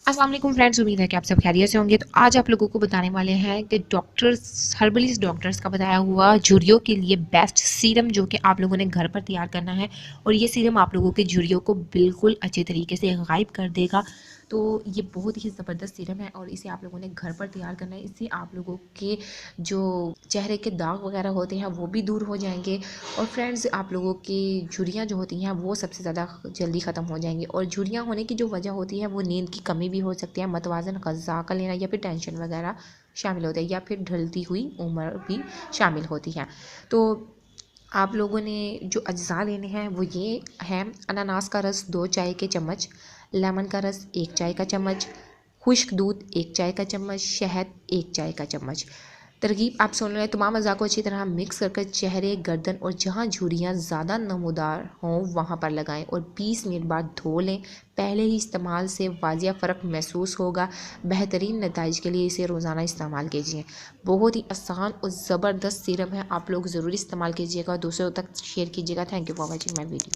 अस्सलाम वालेकुम फ्रेंड्स, उम्मीद है कि आप सब खैरियत से होंगे। तो आज आप लोगों को बताने वाले हैं कि डॉक्टर्स हर्बलिस्ट डॉक्टर्स का बताया हुआ झुर्रियों के लिए बेस्ट सीरम जो कि आप लोगों ने घर पर तैयार करना है। और ये सीरम आप लोगों के झुर्रियों को बिल्कुल अच्छे तरीके से गायब कर देगा। तो ये बहुत ही ज़बरदस्त सीरम है और इसे आप लोगों ने घर पर तैयार करना है। इससे आप लोगों के जो चेहरे के दाग वगैरह होते हैं वो भी दूर हो जाएंगे। और फ्रेंड्स, आप लोगों की झुर्रियाँ जो होती हैं वो सबसे ज़्यादा जल्दी ख़त्म हो जाएंगी। और झुर्रियाँ होने की जो वजह होती है वो नींद की कमी भी हो सकती है, मतवाजन ग़िज़ा का लेना या फिर टेंशन वगैरह शामिल होते हैं, या फिर ढलती हुई उम्र भी शामिल होती है। तो आप लोगों ने जो अज्जा लेने हैं वो ये हैं: अनानास का रस 2 चाय के चम्मच, लेमन का रस 1 चाय का चम्मच, खुश्क दूध 1 चाय का चम्मच, शहद 1 चाय का चम्मच। तरकीब आप सुन रहे हैं। तमाम अज़ा को अच्छी तरह मिक्स करके चेहरे, गर्दन और जहाँ झुर्रियाँ ज़्यादा नमूदार हों वहाँ पर लगाएं और 20 मिनट बाद धो लें। पहले ही इस्तेमाल से वाजिया फ़र्क महसूस होगा। बेहतरीन नताइज के लिए इसे रोज़ाना इस्तेमाल कीजिए। बहुत ही आसान और ज़बरदस्त सीरम है, आप लोग ज़रूर इस्तेमाल कीजिएगा, दूसरों तक शेयर कीजिएगा। Thank you for watching my video.